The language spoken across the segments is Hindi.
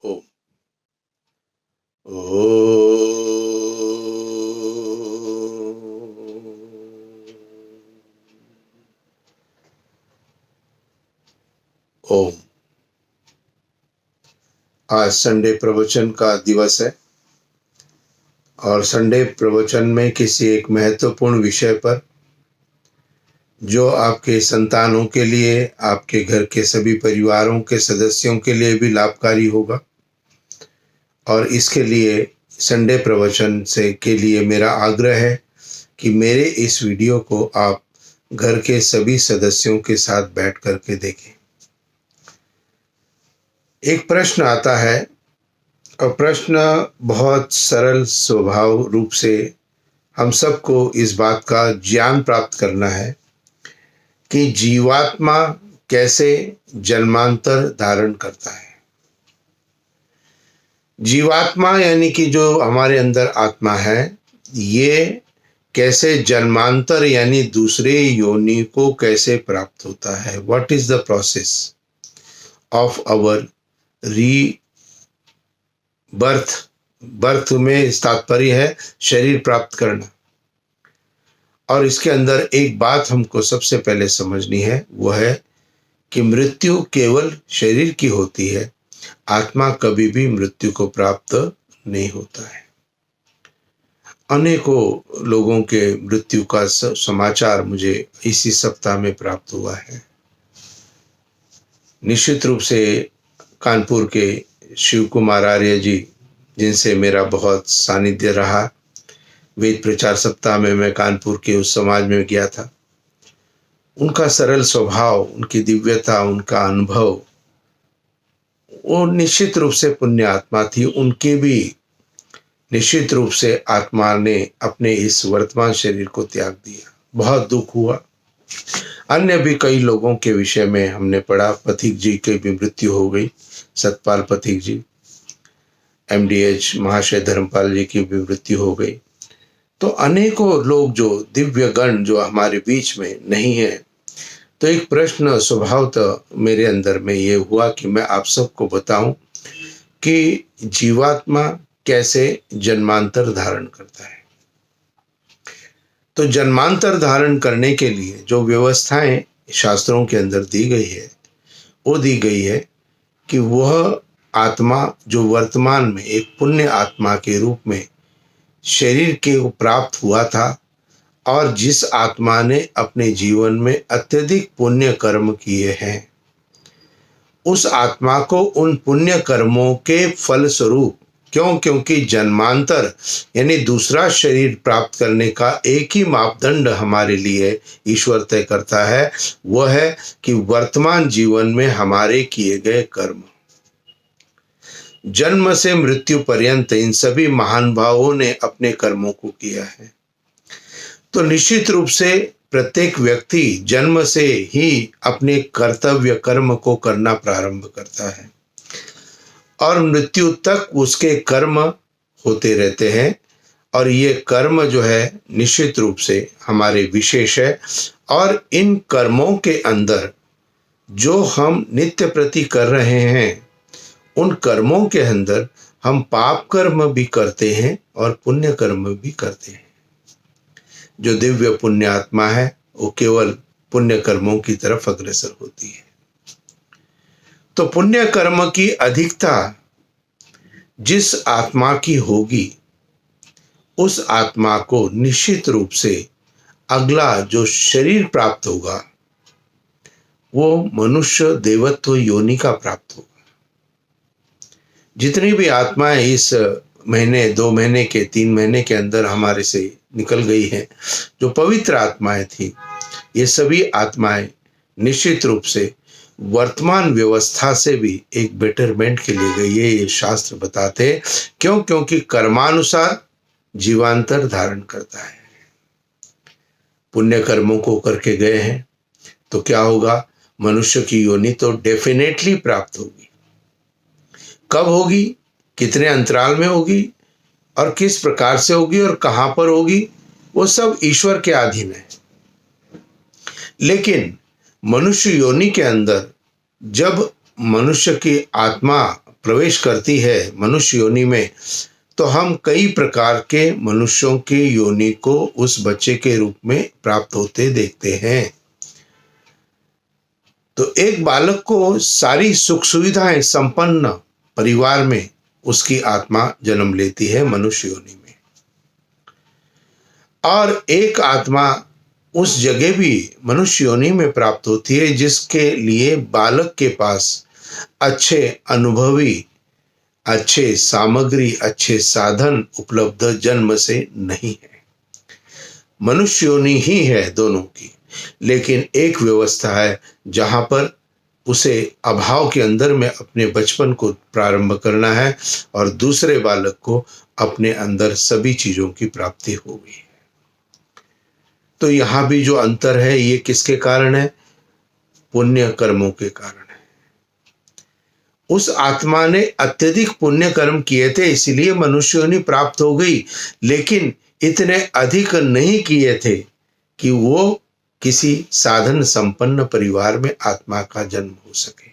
ओम। ओम। ओम। आज संडे प्रवचन का दिवस है और संडे प्रवचन में किसी एक महत्वपूर्ण विषय पर जो आपके संतानों के लिए, आपके घर के सभी परिवारों के सदस्यों के लिए भी लाभकारी होगा। और इसके लिए संडे प्रवचन से के लिए मेरा आग्रह है कि मेरे इस वीडियो को आप घर के सभी सदस्यों के साथ बैठ करके देखें। एक प्रश्न आता है और प्रश्न बहुत सरल स्वभाव रूप से हम सबको इस बात का ज्ञान प्राप्त करना है कि जीवात्मा कैसे जन्मांतर धारण करता है। जीवात्मा यानी कि जो हमारे अंदर आत्मा है, ये कैसे जन्मांतर यानी दूसरे योनि को कैसे प्राप्त होता है। What is the process of our rebirth में इस तात्पर्य है शरीर प्राप्त करना। और इसके अंदर एक बात हमको सबसे पहले समझनी है, वो है कि मृत्यु केवल शरीर की होती है, आत्मा कभी भी मृत्यु को प्राप्त नहीं होता है। अनेकों लोगों के मृत्यु का समाचार मुझे इसी सप्ताह में प्राप्त हुआ है। निश्चित रूप से कानपुर के शिव कुमार आर्य जी, जिनसे मेरा बहुत सानिध्य रहा, वेद प्रचार सप्ताह में मैं कानपुर के उस समाज में गया था। उनका सरल स्वभाव, उनकी दिव्यता, उनका अनुभव, वो निश्चित रूप से पुण्य आत्मा थी। उनके भी निश्चित रूप से आत्मा ने अपने इस वर्तमान शरीर को त्याग दिया। बहुत दुख हुआ। अन्य भी कई लोगों के विषय में हमने पढ़ा। पथिक जी की भी मृत्यु हो गई, सतपाल पथिक जी। MDH महाशय धर्मपाल जी की भी मृत्यु हो गई। तो अनेकों लोग जो दिव्य गण जो हमारे बीच में नहीं है। तो एक प्रश्न स्वभावतः मेरे अंदर में ये हुआ कि मैं आप सबको बताऊं कि जीवात्मा कैसे जन्मांतर धारण करता है। तो जन्मांतर धारण करने के लिए जो व्यवस्थाएं शास्त्रों के अंदर दी गई है, वो दी गई है कि वह आत्मा जो वर्तमान में एक पुण्य आत्मा के रूप में शरीर के प्राप्त हुआ था, और जिस आत्मा ने अपने जीवन में अत्यधिक पुण्य कर्म किए हैं, उस आत्मा को उन पुण्य कर्मों के फल स्वरूप, क्योंकि जन्मांतर यानी दूसरा शरीर प्राप्त करने का एक ही मापदंड हमारे लिए ईश्वर तय करता है, वह है कि वर्तमान जीवन में हमारे किए गए कर्म। जन्म से मृत्यु पर्यंत इन सभी महान भावों ने अपने कर्मों को किया है। तो निश्चित रूप से प्रत्येक व्यक्ति जन्म से ही अपने कर्तव्य कर्म को करना प्रारंभ करता है और मृत्यु तक उसके कर्म होते रहते हैं। और ये कर्म जो है निश्चित रूप से हमारे विशेष है। और इन कर्मों के अंदर जो हम नित्य प्रति कर रहे हैं, उन कर्मों के अंदर हम पाप कर्म भी करते हैं और पुण्य कर्म भी करते हैं। जो दिव्य पुण्य आत्मा है वो केवल पुण्य कर्मों की तरफ अग्रसर होती है। तो पुण्य कर्म की अधिकता जिस आत्मा की होगी, उस आत्मा को निश्चित रूप से अगला जो शरीर प्राप्त होगा वो मनुष्य देवत्व योनि का प्राप्त होगा। जितनी भी आत्माएं इस महीने, 2 महीने के, 3 महीने के अंदर हमारे से निकल गई हैं, जो पवित्र आत्माएं थी, ये सभी आत्माएं निश्चित रूप से वर्तमान व्यवस्था से भी एक बेटरमेंट के लिए गई है, ये शास्त्र बताते हैं। क्योंकि कर्मानुसार जीवांतर धारण करता है। पुण्य कर्मों को करके गए हैं तो क्या होगा, मनुष्य की योनि तो डेफिनेटली प्राप्त होगी। कब होगी, कितने अंतराल में होगी और किस प्रकार से होगी और कहां पर होगी, वो सब ईश्वर के अधीन है। लेकिन मनुष्य योनि के अंदर जब मनुष्य की आत्मा प्रवेश करती है मनुष्य योनि में, तो हम कई प्रकार के मनुष्यों के योनि को उस बच्चे के रूप में प्राप्त होते देखते हैं। तो एक बालक को सारी सुख सुविधाएं संपन्न परिवार में उसकी आत्मा जन्म लेती है मनुष्य योनि में, और एक आत्मा उस जगह भी मनुष्य योनि में प्राप्त होती है जिसके लिए बालक के पास अच्छे अनुभवी, अच्छे सामग्री, अच्छे साधन उपलब्ध जन्म से नहीं है। मनुष्य योनि ही है दोनों की, लेकिन एक व्यवस्था है जहां पर उसे अभाव के अंदर में अपने बचपन को प्रारंभ करना है और दूसरे बालक को अपने अंदर सभी चीजों की प्राप्ति होगी। तो यहाँ भी जो अंतर है ये किसके कारण है? पुण्य कर्मों के कारण है। उस आत्मा ने अत्यधिक पुण्य कर्म किए थे, इसलिए मनुष्य योनि प्राप्त हो गई, लेकिन इतने अधिक नहीं किए थे कि वो किसी साधन संपन्न परिवार में आत्मा का जन्म हो सके।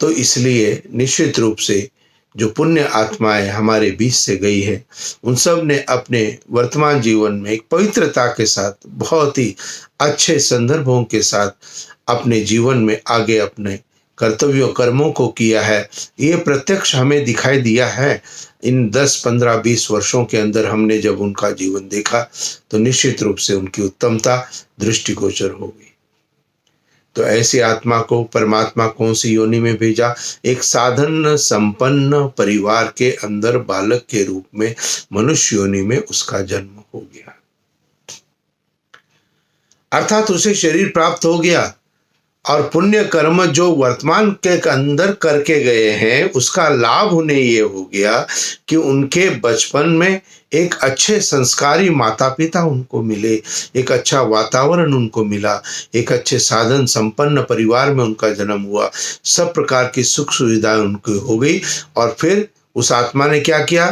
तो इसलिए निश्चित रूप से जो पुण्य आत्माएं हमारे बीच से गई है, उन सब ने अपने वर्तमान जीवन में एक पवित्रता के साथ, बहुत ही अच्छे संदर्भों के साथ अपने जीवन में आगे अपने कर्तव्यों कर्मों को किया है। ये प्रत्यक्ष हमें दिखाई दिया है इन 10, 15, 20 वर्षों के अंदर। हमने जब उनका जीवन देखा तो निश्चित रूप से उनकी उत्तमता दृष्टिगोचर हो गई। तो ऐसी आत्मा को परमात्मा कौन सी योनि में भेजा? एक साधन संपन्न परिवार के अंदर बालक के रूप में मनुष्य योनि में उसका जन्म हो गया, अर्थात उसे शरीर प्राप्त हो गया। और पुण्य कर्म जो वर्तमान के अंदर करके गए हैं उसका लाभ उन्हें ये हो गया कि उनके बचपन में एक अच्छे संस्कारी माता पिता उनको मिले, एक अच्छा वातावरण उनको मिला, एक अच्छे साधन संपन्न परिवार में उनका जन्म हुआ, सब प्रकार की सुख सुविधाएं उनको हो गई। और फिर उस आत्मा ने क्या किया?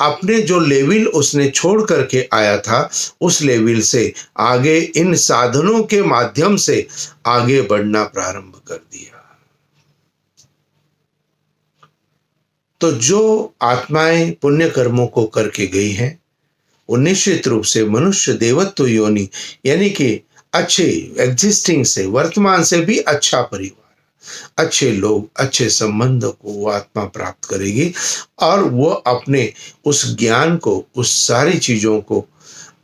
अपने जो लेवल उसने छोड़ करके आया था उस लेवल से आगे इन साधनों के माध्यम से आगे बढ़ना प्रारंभ कर दिया। तो जो आत्माएं पुण्य कर्मों को करके गई हैं वो निश्चित रूप से मनुष्य देवत्व योनि यानी कि अच्छे एग्जिस्टिंग से, वर्तमान से भी अच्छा परिवार, अच्छे लोग, अच्छे संबंध को वो आत्मा प्राप्त करेगी और वो अपने उस ज्ञान को, उस सारी चीजों को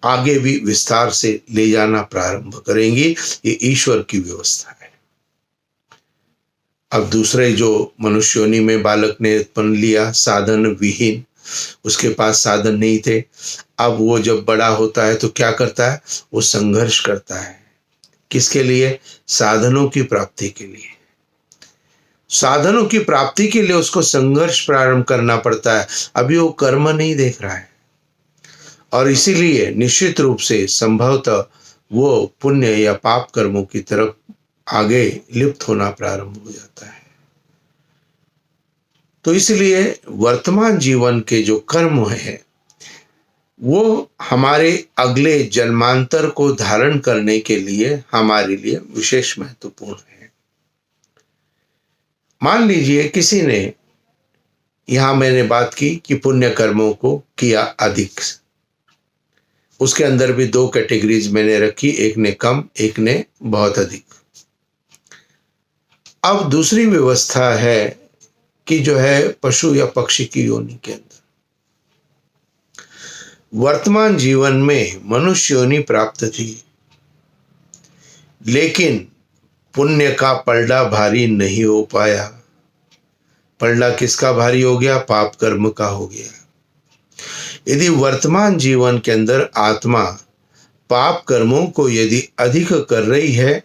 आगे भी विस्तार से ले जाना प्रारंभ करेंगी। ये ईश्वर की व्यवस्था है। अब दूसरे जो मनुष्य योनि में बालक ने उत्पन्न लिया साधन विहीन, उसके पास साधन नहीं थे, अब वो जब बड़ा होता है तो क्या करता है? वो संघर्ष करता है। किसके लिए? साधनों की प्राप्ति के लिए। साधनों की प्राप्ति के लिए उसको संघर्ष प्रारंभ करना पड़ता है। अभी वो कर्म नहीं देख रहा है और इसीलिए निश्चित रूप से संभवतः वो पुण्य या पाप कर्मों की तरफ आगे लिप्त होना प्रारंभ हो जाता है। तो इसलिए वर्तमान जीवन के जो कर्म हैं वो हमारे अगले जन्मांतर को धारण करने के लिए हमारे लिए विशेष महत्वपूर्ण है। मान लीजिए किसी ने, यहां मैंने बात की कि पुण्य कर्मों को किया अधिक, उसके अंदर भी दो कैटेगरीज मैंने रखी, एक ने कम, एक ने बहुत अधिक। अब दूसरी व्यवस्था है कि जो है पशु या पक्षी की योनि के अंदर वर्तमान जीवन में मनुष्य योनि प्राप्त थी, लेकिन पुण्य का पलड़ा भारी नहीं हो पाया। पलड़ा किसका भारी हो गया? पाप कर्म का हो गया। यदि वर्तमान जीवन के अंदर आत्मा पाप कर्मों को यदि अधिक कर रही है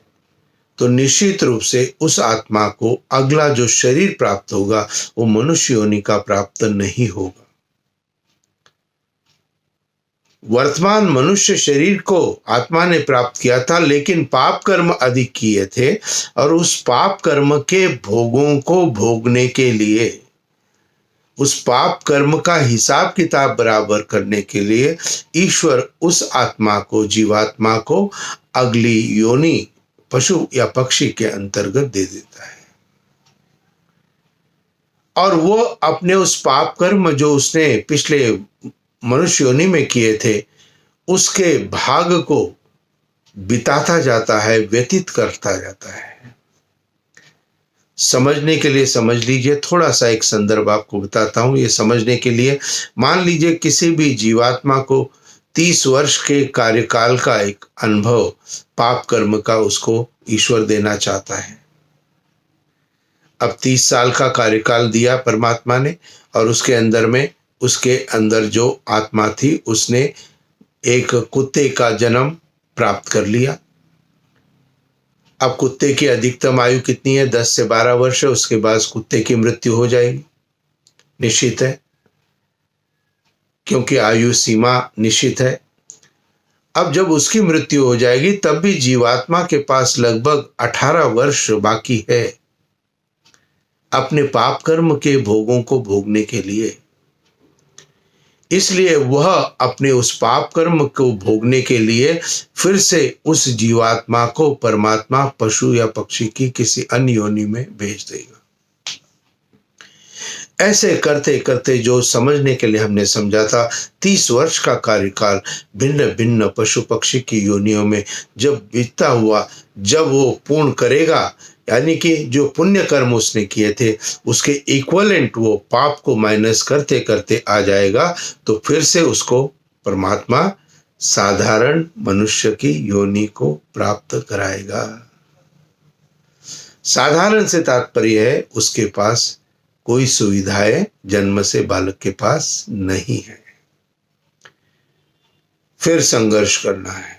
तो निश्चित रूप से उस आत्मा को अगला जो शरीर प्राप्त होगा वो मनुष्य योनि का प्राप्त नहीं होगा। वर्तमान मनुष्य शरीर को आत्मा ने प्राप्त किया था, लेकिन पाप कर्म अधिक किए थे और उस पाप कर्म के भोगों को भोगने के लिए, उस पाप कर्म का हिसाब किताब बराबर करने के लिए ईश्वर उस आत्मा को, जीवात्मा को अगली योनि पशु या पक्षी के अंतर्गत दे देता है। और वो अपने उस पाप कर्म जो उसने पिछले मनुष्य योनि में किए थे उसके भाग को बिताता जाता है, व्यतीत करता जाता है। समझने के लिए समझ लीजिए, थोड़ा सा एक संदर्भ आपको बताता हूं। ये समझने के लिए मान लीजिए किसी भी जीवात्मा को 30 वर्ष के कार्यकाल का एक अनुभव पाप कर्म का उसको ईश्वर देना चाहता है। अब 30 साल का कार्यकाल दिया परमात्मा ने, और उसके अंदर जो आत्मा थी उसने एक कुत्ते का जन्म प्राप्त कर लिया। अब कुत्ते की अधिकतम आयु कितनी है? 10 से 12 वर्ष है। उसके बाद कुत्ते की मृत्यु हो जाएगी, निश्चित है, क्योंकि आयु सीमा निश्चित है। अब जब उसकी मृत्यु हो जाएगी तब भी जीवात्मा के पास लगभग 18 वर्ष बाकी है अपने पाप कर्म के भोगों को भोगने के लिए। इसलिए वह अपने उस पाप कर्म को भोगने के लिए फिर से उस जीवात्मा को परमात्मा पशु या पक्षी की किसी अन्य योनि में भेज देगा। ऐसे करते करते जो समझने के लिए हमने समझा था 30 वर्ष का कार्यकाल भिन्न भिन्न पशु पक्षी की योनियों में जब बीतता हुआ, जब वो पूर्ण करेगा, यानी कि जो पुण्य कर्म उसने किए थे उसके इक्वलेंट वो पाप को माइनस करते करते आ जाएगा, तो फिर से उसको परमात्मा साधारण मनुष्य की योनि को प्राप्त कराएगा। साधारण से तात्पर्य है उसके पास कोई सुविधाएं जन्म से बालक के पास नहीं है। फिर संघर्ष करना है।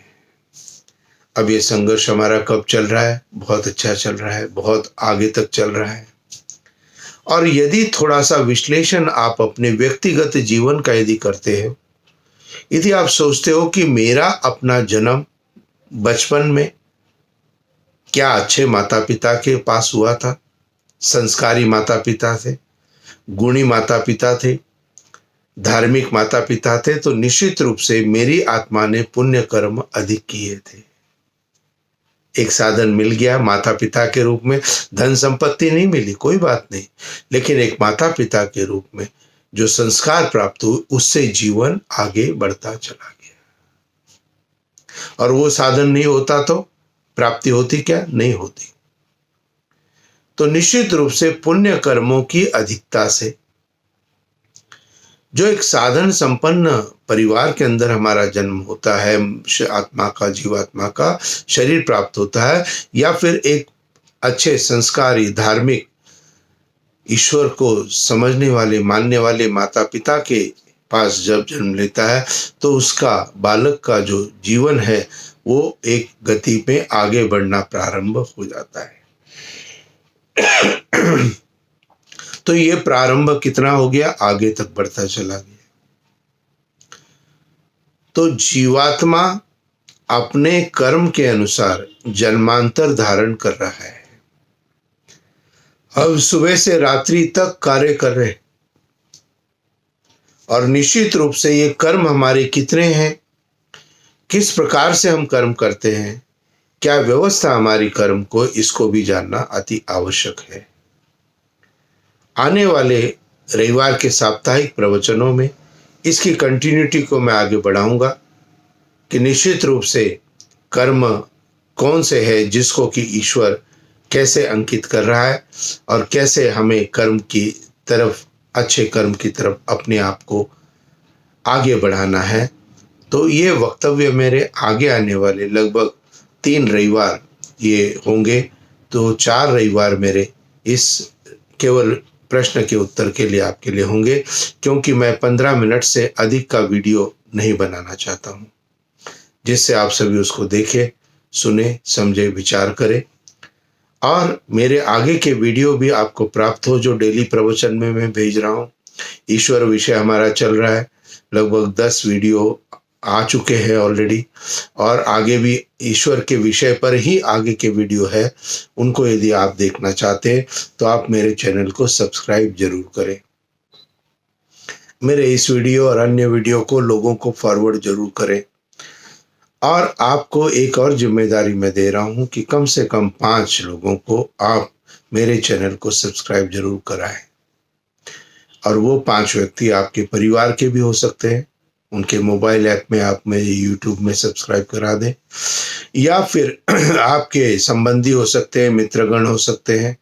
अब ये संघर्ष हमारा कब चल रहा है? बहुत अच्छा चल रहा है, बहुत आगे तक चल रहा है। और यदि थोड़ा सा विश्लेषण आप अपने व्यक्तिगत जीवन का यदि करते हो, यदि आप सोचते हो कि मेरा अपना जन्म बचपन में क्या अच्छे माता पिता के पास हुआ था, संस्कारी माता पिता थे, गुणी माता पिता थे, धार्मिक माता पिता थे, तो निश्चित रूप से मेरी आत्मा ने पुण्य कर्म अधिक किए थे। एक साधन मिल गया माता पिता के रूप में, धन संपत्ति नहीं मिली कोई बात नहीं, लेकिन एक माता पिता के रूप में जो संस्कार प्राप्त हुए उससे जीवन आगे बढ़ता चला गया। और वो साधन नहीं होता तो प्राप्ति होती क्या? नहीं होती। तो निश्चित रूप से पुण्य कर्मों की अधिकता से जो एक साधन संपन्न परिवार के अंदर हमारा जन्म होता है, आत्मा का, जीवात्मा का शरीर प्राप्त होता है, या फिर एक अच्छे संस्कारी धार्मिक ईश्वर को समझने वाले मानने वाले माता पिता के पास जब जन्म लेता है तो उसका बालक का जो जीवन है वो एक गति में आगे बढ़ना प्रारंभ हो जाता है। तो ये प्रारंभ कितना हो गया? आगे तक बढ़ता चला गया। तो जीवात्मा अपने कर्म के अनुसार जन्मांतर धारण कर रहा है। अब सुबह से रात्रि तक कार्य कर रहे, और निश्चित रूप से ये कर्म हमारे कितने हैं, किस प्रकार से हम कर्म करते हैं, क्या व्यवस्था हमारी कर्म को, इसको भी जानना अति आवश्यक है। आने वाले रविवार के साप्ताहिक प्रवचनों में इसकी कंटिन्यूटी को मैं आगे बढ़ाऊंगा कि निश्चित रूप से कर्म कौन से है जिसको कि ईश्वर कैसे अंकित कर रहा है, और कैसे हमें कर्म की तरफ, अच्छे कर्म की तरफ अपने आप को आगे बढ़ाना है। तो ये वक्तव्य मेरे आगे आने वाले लगभग 3 रविवार ये होंगे। तो 4 रविवार मेरे इस केवल प्रश्न के उत्तर के लिए आपके लिए होंगे, क्योंकि मैं 15 मिनट से अधिक का वीडियो नहीं बनाना चाहता हूँ, जिससे आप सभी उसको देखें, सुने, समझे, विचार करें, और मेरे आगे के वीडियो भी आपको प्राप्त हो जो डेली प्रवचन में मैं भेज रहा हूँ। ईश्वर विषय हमारा चल रहा है, लगभग 10 वीडियो आ चुके हैं ऑलरेडी, और आगे भी ईश्वर के विषय पर ही आगे के वीडियो है। उनको यदि आप देखना चाहते हैं तो आप मेरे चैनल को सब्सक्राइब जरूर करें। मेरे इस वीडियो और अन्य वीडियो को लोगों को फॉरवर्ड जरूर करें। और आपको एक और जिम्मेदारी मैं दे रहा हूं कि कम से कम 5 लोगों को आप मेरे चैनल को सब्सक्राइब जरूर कराएं। और वो 5 व्यक्ति आपके परिवार के भी हो सकते हैं। उनके मोबाइल ऐप में आप मेरे यूट्यूब में सब्सक्राइब करा दें, या फिर आपके संबंधी हो सकते हैं, मित्रगण हो सकते हैं।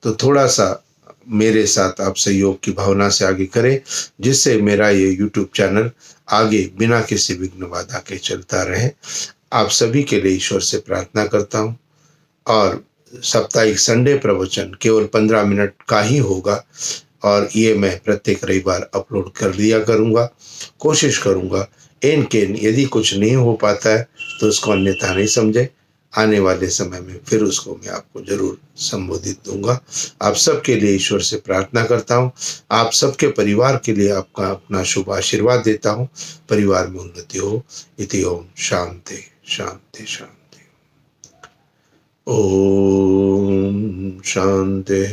तो थोड़ा सा मेरे साथ आप सहयोग की भावना से आगे करें, जिससे मेरा ये यूट्यूब चैनल आगे बिना किसी विघ्न बाधा के चलता रहे। आप सभी के लिए ईश्वर से प्रार्थना करता हूँ। और साप्ताहिक संडे प्रवचन केवल 15 मिनट का ही होगा, और ये मैं प्रत्येक रविवार अपलोड कर दिया करूँगा। कोशिश करूँगा इन के यदि कुछ नहीं हो पाता है तो उसको अन्यथा नहीं समझे, आने वाले समय में फिर उसको मैं आपको जरूर संबोधित दूंगा। आप सबके लिए ईश्वर से प्रार्थना करता हूँ। आप सबके परिवार के लिए आपका अपना शुभ आशीर्वाद देता हूँ। परिवार में उन्नति हो। इति ओम शांति शांति शांति। ओम शांति